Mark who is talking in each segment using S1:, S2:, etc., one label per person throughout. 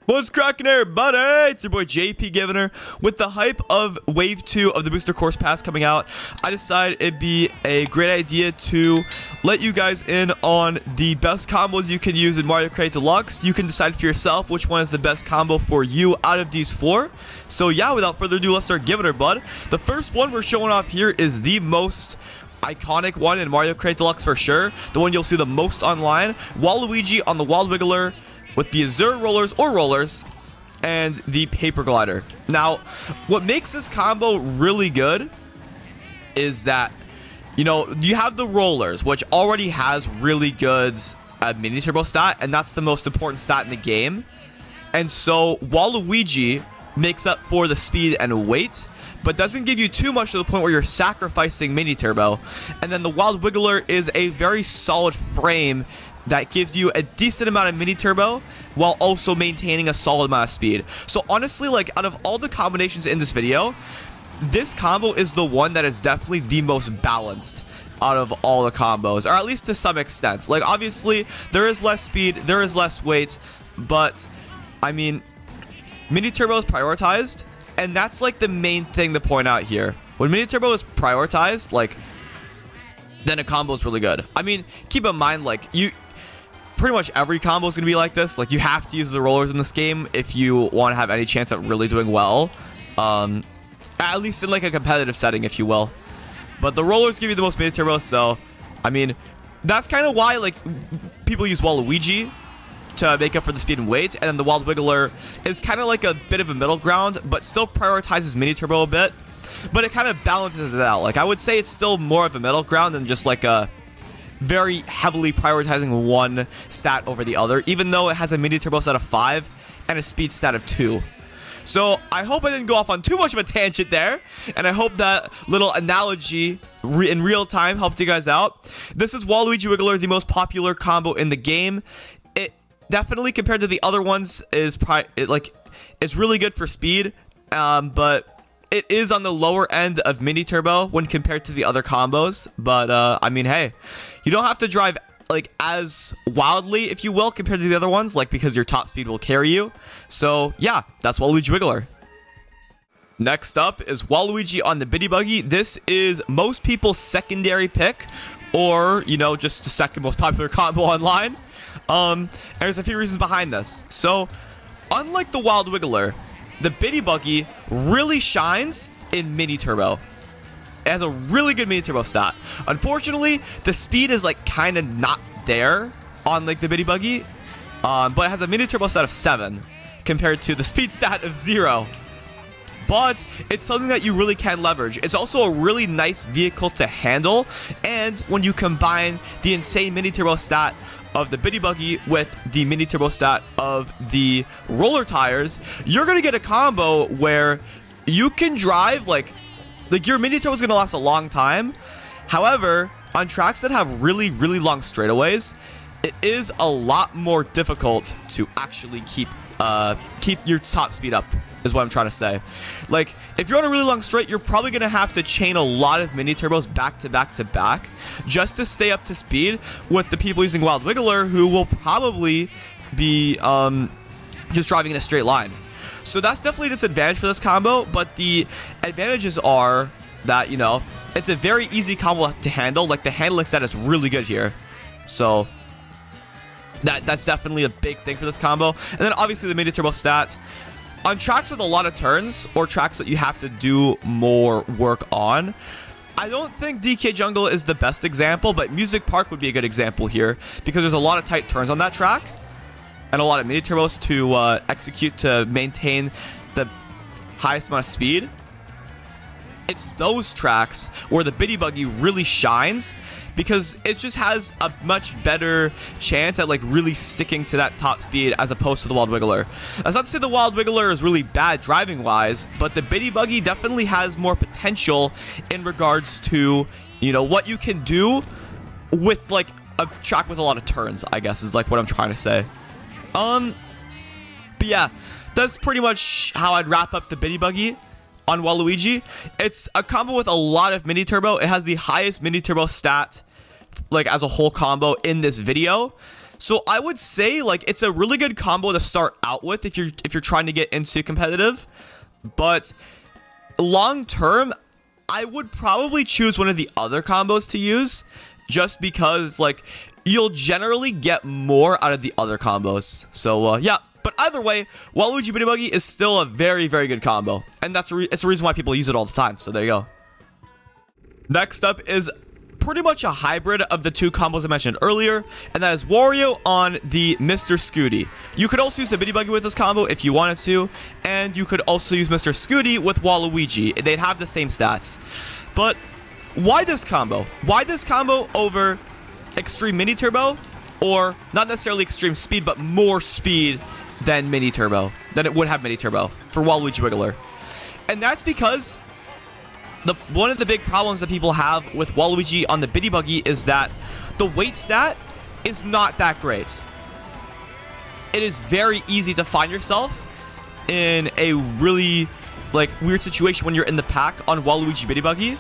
S1: What's cracking, everybody? It's your boy JP Givener. With the hype of Wave 2 of the Booster Course Pass coming out, I decided it'd be a great idea to let you guys in on the best combos you can use in Mario Kart Deluxe. You can decide for yourself which one is the best combo for you out of these four. So yeah, without further ado, let's start giving her, bud. The first one we're showing off here is the most iconic one in Mario Kart Deluxe for sure. The one you'll see the most online. Waluigi on the Wild Wiggler with the Azure Rollers or Rollers and the Paper Glider. Now, what makes this combo really good is that, you know, you have the Rollers, which already has really good mini turbo stat, and that's the most important stat in the game. And so Waluigi makes up for the speed and weight, but doesn't give you too much to the point where you're sacrificing mini turbo. And then the Wild Wiggler is a very solid frame that gives you a decent amount of mini turbo while also maintaining a solid amount of speed. So honestly, like, out of all the combinations in this video, this combo is the one that is definitely the most balanced out of all the combos, or at least to some extent. Like, obviously there is less speed, there is less weight, but I mean, mini turbo is prioritized, and that's like the main thing to point out here. When mini turbo is prioritized, like, then a combo is really good. I mean, keep in mind, like, pretty much every combo is going to be like this. Like, you have to use the rollers in this game if you want to have any chance at really doing well. At least in like a competitive setting, if you will. But the rollers give you the most mini turbo, so I mean, that's kind of why like people use Waluigi to make up for the speed and weight, and then the Wild Wiggler is kind of like a bit of a middle ground, but still prioritizes mini turbo a bit. But it kind of balances it out. Like, I would say it's still more of a middle ground than just like a very heavily prioritizing one stat over the other, even though it has a mini turbo stat of 5 and a speed stat of 2. So I hope I didn't go off on too much of a tangent there, and I hope that little analogy in real time helped you guys out. This is Waluigi Wiggler, the most popular combo in the game. It definitely, compared to the other ones, is really good for speed, but it is on the lower end of mini turbo when compared to the other combos. But I mean, hey, you don't have to drive like as wildly, if you will, compared to the other ones, like, because your top speed will carry you. So yeah, that's Waluigi Wiggler. Next up is Waluigi on the Biddy Buggy. This is most people's secondary pick, or, you know, just the second most popular combo online. And there's a few reasons behind this. So unlike the Wild Wiggler, the Biddy Buggy really shines in mini turbo. It has a really good mini turbo stat. Unfortunately, the speed is like kind of not there on like the Biddy Buggy, but it has a mini turbo stat of 7 compared to the speed stat of 0. But it's something that you really can leverage. It's also a really nice vehicle to handle, and when you combine the insane mini turbo stat of the Biddy Buggy with the mini turbo stat of the roller tires, you're gonna get a combo where you can drive like your mini turbo is gonna last a long time. However, on tracks that have really long straightaways, it is a lot more difficult to actually keep your top speed up, is what I'm trying to say. Like, if you're on a really long straight, you're probably gonna have to chain a lot of mini turbos back to back to back just to stay up to speed with the people using Wild Wiggler, who will probably be just driving in a straight line. So that's definitely a disadvantage for this combo, but the advantages are that, you know, it's a very easy combo to handle. Like, the handling stat is really good here. So that's definitely a big thing for this combo. And then obviously the mini turbo stat. On tracks with a lot of turns, or tracks that you have to do more work on, I don't think DK Jungle is the best example, but Music Park would be a good example here, because there's a lot of tight turns on that track and a lot of mini turbos to execute to maintain the highest amount of speed. It's those tracks where the Biddy Buggy really shines, because it just has a much better chance at like really sticking to that top speed as opposed to the Wild Wiggler. That's not to say the Wild Wiggler is really bad driving wise, but the Biddy Buggy definitely has more potential in regards to, you know, what you can do with like a track with a lot of turns, I guess, is like what I'm trying to say. But yeah, that's pretty much how I'd wrap up the Biddy Buggy on Waluigi. It's a combo with a lot of mini turbo. It has the highest mini turbo stat, like, as a whole combo in this video. So I would say like it's a really good combo to start out with if you're trying to get into competitive. But long term, I would probably choose one of the other combos to use, just because like you'll generally get more out of the other combos. So yeah. But either way, Waluigi Bitty Buggy is still a very, very good combo. And it's the reason why people use it all the time. So there you go. Next up is pretty much a hybrid of the two combos I mentioned earlier. And that is Wario on the Mr. Scooty. You could also use the Bitty Buggy with this combo if you wanted to. And you could also use Mr. Scooty with Waluigi. They'd have the same stats. But why this combo? Why this combo over Extreme Mini Turbo? Or not necessarily Extreme Speed, but more speed than Mini Turbo, than it would have Mini Turbo for Waluigi Wiggler. And that's because one of the big problems that people have with Waluigi on the Bitty Buggy is that the weight stat is not that great. It is very easy to find yourself in a really like weird situation when you're in the pack on Waluigi Bitty Buggy,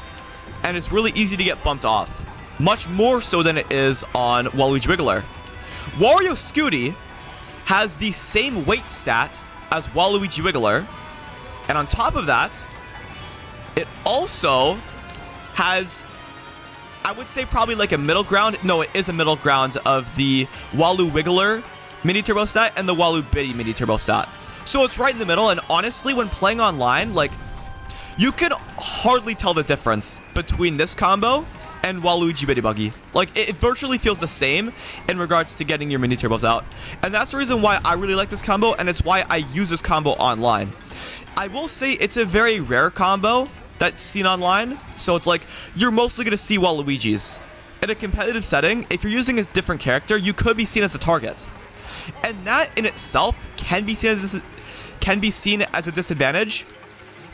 S1: and it's really easy to get bumped off. Much more so than it is on Waluigi Wiggler. Wario Scooty has the same weight stat as Waluigi Wiggler, and on top of that, it also has, I would say probably like a middle ground. No, it is a middle ground of the Walu Wiggler Mini Turbo stat and the Walu Bitty Mini Turbo stat. So it's right in the middle, and honestly, when playing online, like, you can hardly tell the difference between this combo and Waluigi Bitty Buggy. Like, it virtually feels the same in regards to getting your mini turbos out. And that's the reason why I really like this combo, and it's why I use this combo online. I will say it's a very rare combo that's seen online, so it's like, you're mostly going to see Waluigis. In a competitive setting, if you're using a different character, you could be seen as a target. And that in itself can be seen as a disadvantage,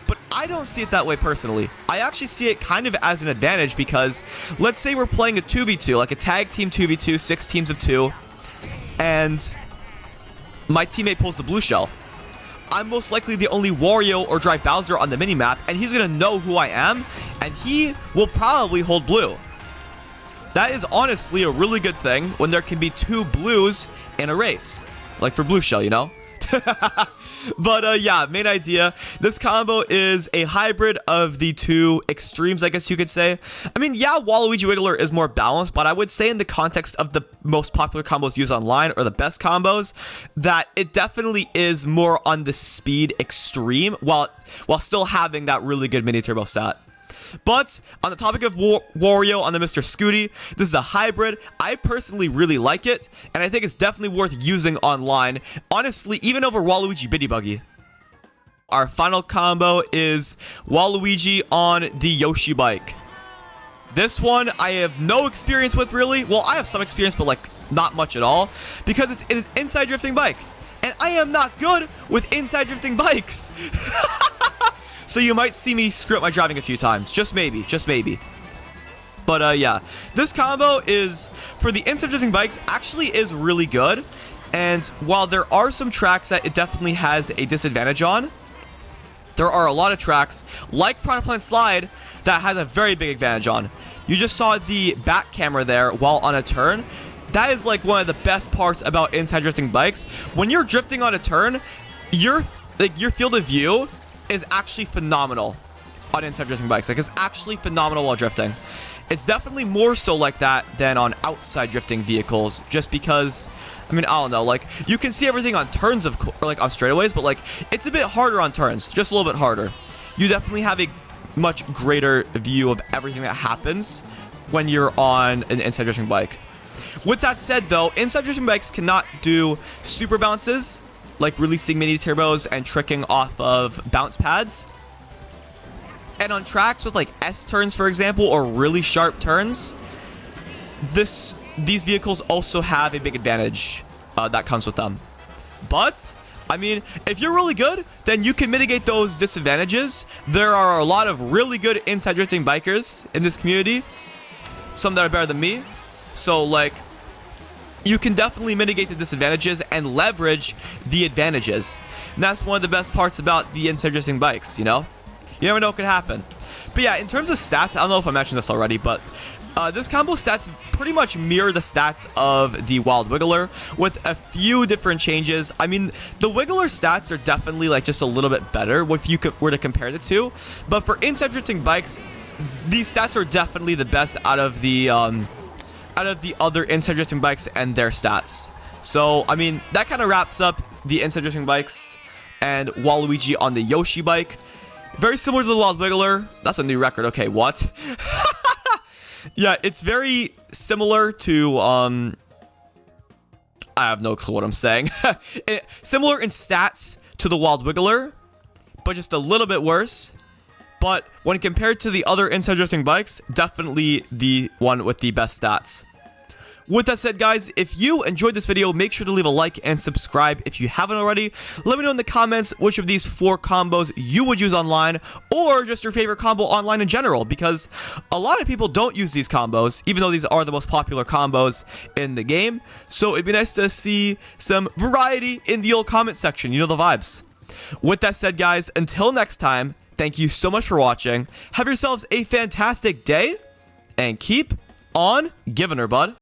S1: but I don't see it that way personally. I actually see it kind of as an advantage because let's say we're playing a 2v2, like a tag team 2v2, 6 teams of 2, and my teammate pulls the blue shell. I'm most likely the only Wario or Dry Bowser on the minimap, and he's going to know who I am, and he will probably hold blue. That is honestly a really good thing when there can be 2 blues in a race. Like for blue shell, you know? But yeah, main idea. This combo is a hybrid of the 2 extremes, I guess you could say. I mean, yeah, Waluigi Wiggler is more balanced, but I would say in the context of the most popular combos used online, or the best combos, that it definitely is more on the speed extreme, while still having that really good mini turbo stat. But on the topic of Wario on the Mr. Scooty, this is a hybrid. I personally really like it, and I think it's definitely worth using online. Honestly, even over Waluigi Bitty Buggy. Our final combo is Waluigi on the Yoshi bike. This one I have no experience with really. Well, I have some experience, but like not much at all, because it's an inside drifting bike. And I am not good with inside drifting bikes. So you might see me screw up my driving a few times. Just maybe. Just maybe. But yeah. This combo is, for the inside drifting bikes, actually is really good. And while there are some tracks that it definitely has a disadvantage on, there are a lot of tracks, like Piranha Plant Slide, that has a very big advantage on. You just saw the back camera there while on a turn. That is like one of the best parts about inside drifting bikes. When you're drifting on a turn, your field of view is actually phenomenal on inside drifting bikes. Like, it's actually phenomenal while drifting. It's definitely more so like that than on outside drifting vehicles, just because, I mean, I don't know, like, you can see everything on turns, or like on straightaways, but like, it's a bit harder on turns, just a little bit harder. You definitely have a much greater view of everything that happens when you're on an inside drifting bike. With that said, though, inside drifting bikes cannot do super bounces, like releasing mini turbos and tricking off of bounce pads. And on tracks with like S turns, for example, or really sharp turns, these vehicles also have a big advantage that comes with them. But I mean, if you're really good, then you can mitigate those disadvantages. There are a lot of really good inside drifting bikers in this community, some that are better than me. So like, you can definitely mitigate the disadvantages and leverage the advantages. And that's one of the best parts about the inside drifting bikes, you know? You never know what could happen. But yeah, in terms of stats, I don't know if I mentioned this already, but This combo stats pretty much mirror the stats of the Wild Wiggler with a few different changes. I mean, the Wiggler stats are definitely like just a little bit better if you were to compare the two. But for inside drifting bikes, these stats are definitely the best out of the other inside drifting bikes and their stats. So, I mean, that kind of wraps up the inside drifting bikes and Waluigi on the Yoshi bike. Very similar to the Wild Wiggler. That's a new record. Okay, what? Yeah, it's very similar to, I have no clue what I'm saying. Similar in stats to the Wild Wiggler, but just a little bit worse. But when compared to the other inside drifting bikes, definitely the one with the best stats. With that said, guys, if you enjoyed this video, make sure to leave a like and subscribe if you haven't already. Let me know in the comments which of these 4 combos you would use online, or just your favorite combo online in general, because a lot of people don't use these combos, even though these are the most popular combos in the game. So it'd be nice to see some variety in the old comment section. You know the vibes. With that said, guys, until next time, thank you so much for watching. Have yourselves a fantastic day, and keep on giving her, bud.